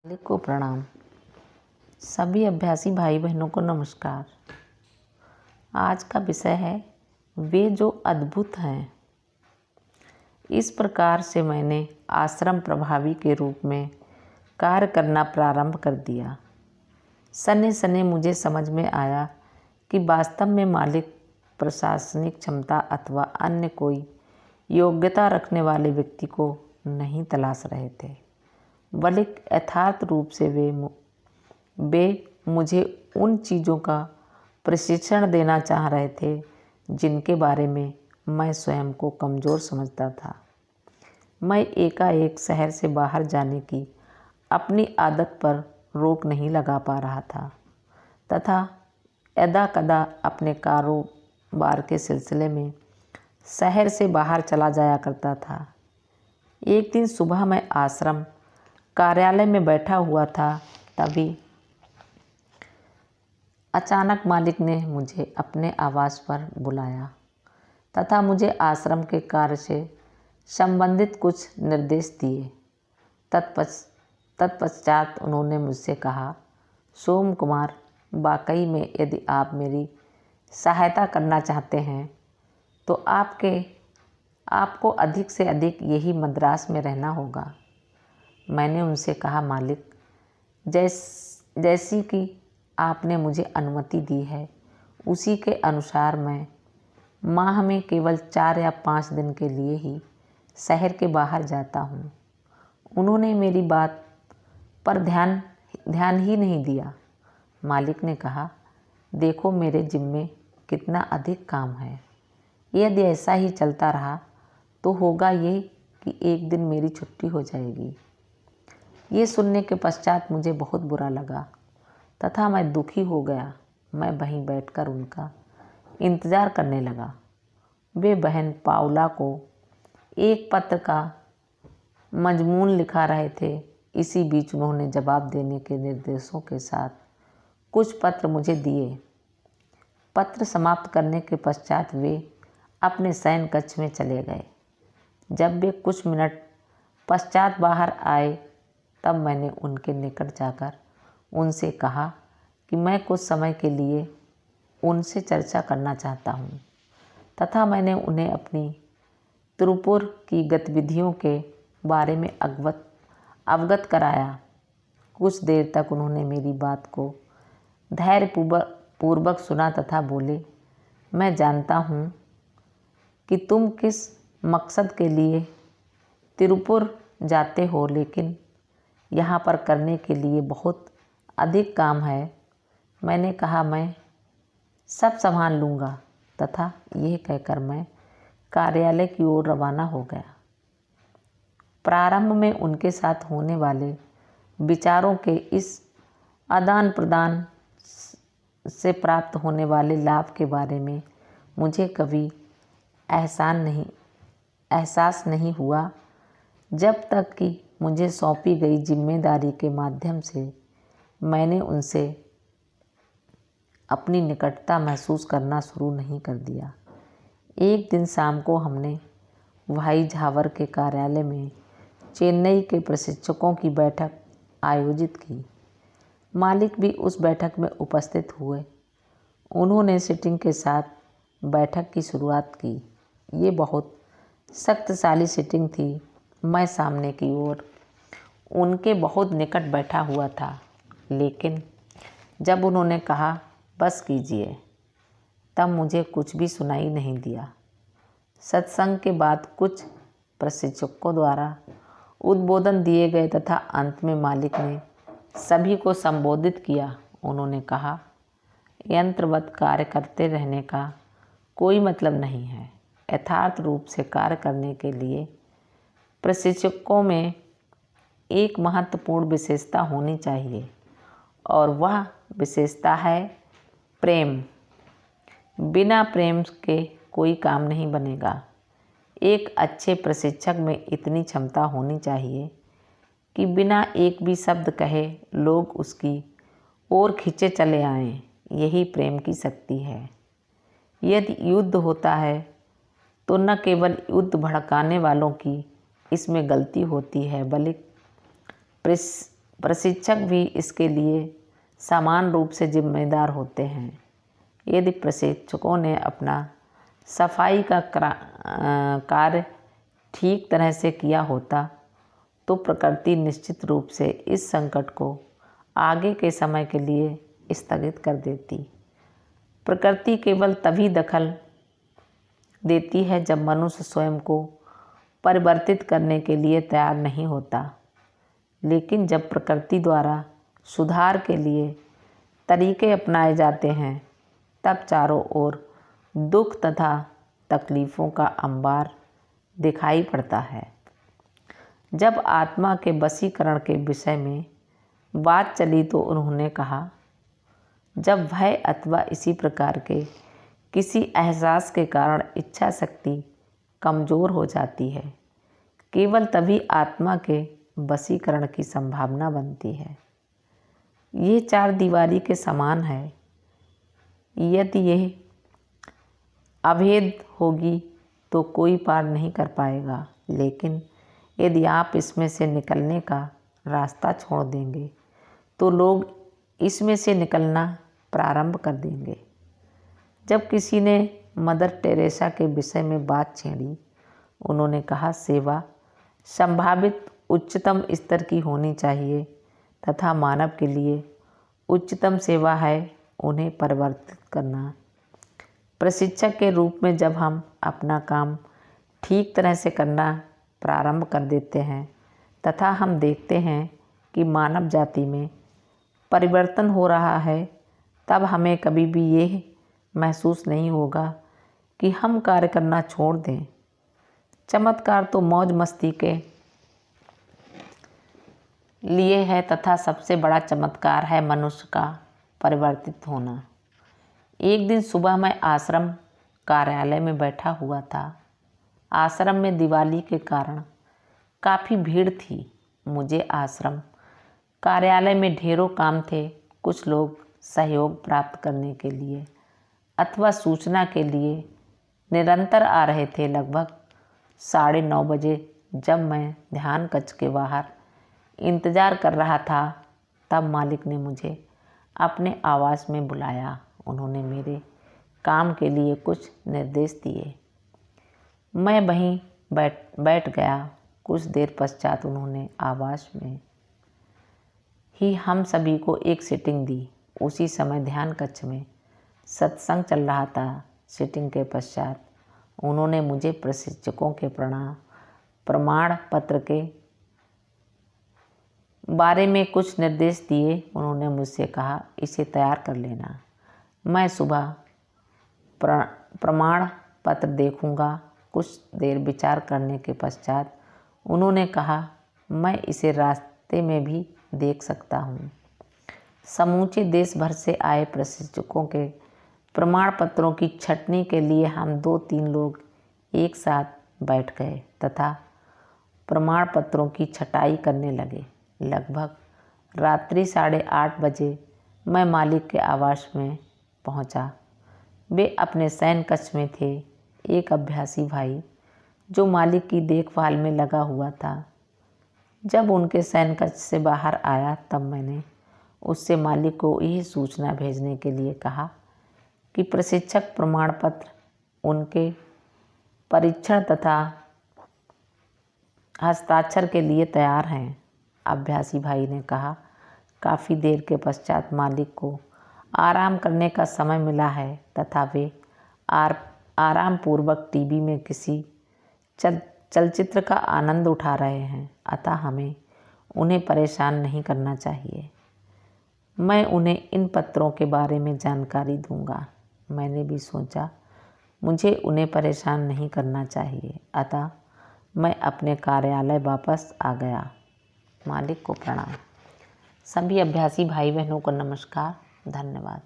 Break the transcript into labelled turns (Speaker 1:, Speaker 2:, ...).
Speaker 1: मालिक को प्रणाम। सभी अभ्यासी भाई बहनों को नमस्कार। आज का विषय है वे जो अद्भुत हैं। इस प्रकार से मैंने आश्रम प्रभावी के रूप में कार्य करना प्रारंभ कर दिया। सने सने मुझे समझ में आया कि वास्तव में मालिक प्रशासनिक क्षमता अथवा अन्य कोई योग्यता रखने वाले व्यक्ति को नहीं तलाश रहे थे, बल्कि यथार्थ रूप से वे मुझे उन चीज़ों का प्रशिक्षण देना चाह रहे थे जिनके बारे में मैं स्वयं को कमज़ोर समझता था। मैं एकाएक शहर से बाहर जाने की अपनी आदत पर रोक नहीं लगा पा रहा था तथा यदा कदा अपने कारोबार के सिलसिले में शहर से बाहर चला जाया करता था। एक दिन सुबह मैं आश्रम कार्यालय में बैठा हुआ था, तभी अचानक मालिक ने मुझे अपने आवास पर बुलाया तथा मुझे आश्रम के कार्य से संबंधित कुछ निर्देश दिए। तत्पश्चात उन्होंने मुझसे कहा, सोम कुमार, वाकई में यदि आप मेरी सहायता करना चाहते हैं तो आपको अधिक से अधिक यही मद्रास में रहना होगा। मैंने उनसे कहा, मालिक, जैसी कि आपने मुझे अनुमति दी है उसी के अनुसार मैं माह में केवल 4 या 5 दिन के लिए ही शहर के बाहर जाता हूँ। उन्होंने मेरी बात पर ध्यान ही नहीं दिया। मालिक ने कहा, देखो मेरे जिम्मे कितना अधिक काम है। यदि ऐसा ही चलता रहा तो होगा ये कि एक दिन मेरी छुट्टी हो जाएगी। ये सुनने के पश्चात मुझे बहुत बुरा लगा तथा मैं दुखी हो गया। मैं वहीं बैठकर उनका इंतज़ार करने लगा। वे बहन पाउला को एक पत्र का मजमून लिखा रहे थे। इसी बीच उन्होंने जवाब देने के निर्देशों के साथ कुछ पत्र मुझे दिए। पत्र समाप्त करने के पश्चात वे अपने शयन कक्ष में चले गए। जब वे कुछ मिनट पश्चात बाहर आए तब मैंने उनके निकट जाकर उनसे कहा कि मैं कुछ समय के लिए उनसे चर्चा करना चाहता हूँ तथा मैंने उन्हें अपनी तिरुपुर की गतिविधियों के बारे में अवगत कराया। कुछ देर तक उन्होंने मेरी बात को धैर्यपूर्वक सुना तथा बोले, मैं जानता हूँ कि तुम किस मकसद के लिए तिरुपुर जाते हो, लेकिन यहाँ पर करने के लिए बहुत अधिक काम है। मैंने कहा, मैं सब संभाल लूँगा तथा यह कहकर मैं कार्यालय की ओर रवाना हो गया। प्रारंभ में उनके साथ होने वाले विचारों के इस आदान प्रदान से प्राप्त होने वाले लाभ के बारे में मुझे कभी एहसास नहीं हुआ जब तक कि मुझे सौंपी गई जिम्मेदारी के माध्यम से मैंने उनसे अपनी निकटता महसूस करना शुरू नहीं कर दिया। एक दिन शाम को हमने भाई झावर के कार्यालय में चेन्नई के प्रशिक्षकों की बैठक आयोजित की। मालिक भी उस बैठक में उपस्थित हुए। उन्होंने सीटिंग के साथ बैठक की शुरुआत की। ये बहुत शक्तिशाली सीटिंग थी। मैं सामने की ओर उनके बहुत निकट बैठा हुआ था, लेकिन जब उन्होंने कहा, बस कीजिए, तब मुझे कुछ भी सुनाई नहीं दिया। सत्संग के बाद कुछ प्रशिक्षकों द्वारा उद्बोधन दिए गए तथा अंत में मालिक ने सभी को संबोधित किया। उन्होंने कहा, यंत्रवत कार्य करते रहने का कोई मतलब नहीं है। यथार्थ रूप से कार्य करने के लिए प्रशिक्षकों में एक महत्वपूर्ण विशेषता होनी चाहिए और वह विशेषता है प्रेम। बिना प्रेम के कोई काम नहीं बनेगा। एक अच्छे प्रशिक्षक में इतनी क्षमता होनी चाहिए कि बिना एक भी शब्द कहे लोग उसकी ओर खींचे चले आएं। यही प्रेम की शक्ति है। यदि युद्ध होता है तो न केवल युद्ध भड़काने वालों की इसमें गलती होती है, बल्कि प्रशिक्षक भी इसके लिए समान रूप से जिम्मेदार होते हैं। यदि प्रशिक्षकों ने अपना सफाई का कार्य ठीक तरह से किया होता तो प्रकृति निश्चित रूप से इस संकट को आगे के समय के लिए स्थगित कर देती। प्रकृति केवल तभी दखल देती है जब मनुष्य स्वयं को परिवर्तित करने के लिए तैयार नहीं होता। लेकिन जब प्रकृति द्वारा सुधार के लिए तरीके अपनाए जाते हैं तब चारों ओर दुख तथा तकलीफ़ों का अंबार दिखाई पड़ता है। जब आत्मा के वशीकरण के विषय में बात चली तो उन्होंने कहा, जब भय अथवा इसी प्रकार के किसी एहसास के कारण इच्छा शक्ति कमज़ोर हो जाती है, केवल तभी आत्मा के वशीकरण की संभावना बनती है। ये चार दीवारी के समान है। यदि यह अभेद होगी तो कोई पार नहीं कर पाएगा, लेकिन यदि आप इसमें से निकलने का रास्ता छोड़ देंगे तो लोग इसमें से निकलना प्रारंभ कर देंगे। जब किसी ने मदर टेरेसा के विषय में बात छेड़ी, उन्होंने कहा, सेवा संभावित उच्चतम स्तर की होनी चाहिए तथा मानव के लिए उच्चतम सेवा है उन्हें परिवर्तित करना। प्रशिक्षक के रूप में जब हम अपना काम ठीक तरह से करना प्रारंभ कर देते हैं तथा हम देखते हैं कि मानव जाति में परिवर्तन हो रहा है, तब हमें कभी भी ये महसूस नहीं होगा कि हम कार्य करना छोड़ दें। चमत्कार तो मौज मस्ती के लिए है तथा सबसे बड़ा चमत्कार है मनुष्य का परिवर्तित होना। एक दिन सुबह मैं आश्रम कार्यालय में बैठा हुआ था। आश्रम में दिवाली के कारण काफ़ी भीड़ थी। मुझे आश्रम कार्यालय में ढेरों काम थे। कुछ लोग सहयोग प्राप्त करने के लिए अथवा सूचना के लिए निरंतर आ रहे थे। लगभग 9:30 बजे जब मैं ध्यान कक्ष के बाहर इंतज़ार कर रहा था तब मालिक ने मुझे अपने आवास में बुलाया। उन्होंने मेरे काम के लिए कुछ निर्देश दिए। मैं वहीं बैठ गया। कुछ देर पश्चात उन्होंने आवास में ही हम सभी को एक सीटिंग दी। उसी समय ध्यान कक्ष में सत्संग चल रहा था। सीटिंग के पश्चात उन्होंने मुझे प्रशिक्षकों के प्रमाण पत्र के बारे में कुछ निर्देश दिए। उन्होंने मुझसे कहा, इसे तैयार कर लेना। मैं सुबह प्रमाण पत्र देखूंगा। कुछ देर विचार करने के पश्चात उन्होंने कहा, मैं इसे रास्ते में भी देख सकता हूँ। समूचे देश भर से आए प्रशिक्षकों के प्रमाण पत्रों की छँटनी के लिए हम 2-3 लोग एक साथ बैठ गए तथा प्रमाण पत्रों की छटाई करने लगे। लगभग रात्रि 8:30 बजे मैं मालिक के आवास में पहुंचा। वे अपने शयन कक्ष में थे। एक अभ्यासी भाई जो मालिक की देखभाल में लगा हुआ था, जब उनके शयन कक्ष से बाहर आया तब मैंने उससे मालिक को यही सूचना भेजने के लिए कहा कि प्रशिक्षक प्रमाण पत्र उनके परीक्षण तथा हस्ताक्षर के लिए तैयार हैं। अभ्यासी भाई ने कहा, काफ़ी देर के पश्चात मालिक को आराम करने का समय मिला है तथा वे आराम पूर्वक टीवी में किसी चलचित्र का आनंद उठा रहे हैं, अतः हमें उन्हें परेशान नहीं करना चाहिए। मैं उन्हें इन पत्रों के बारे में जानकारी दूंगा। मैंने भी सोचा मुझे उन्हें परेशान नहीं करना चाहिए, अतः मैं अपने कार्यालय वापस आ गया। मालिक को प्रणाम। सभी अभ्यासी भाई बहनों को नमस्कार, धन्यवाद।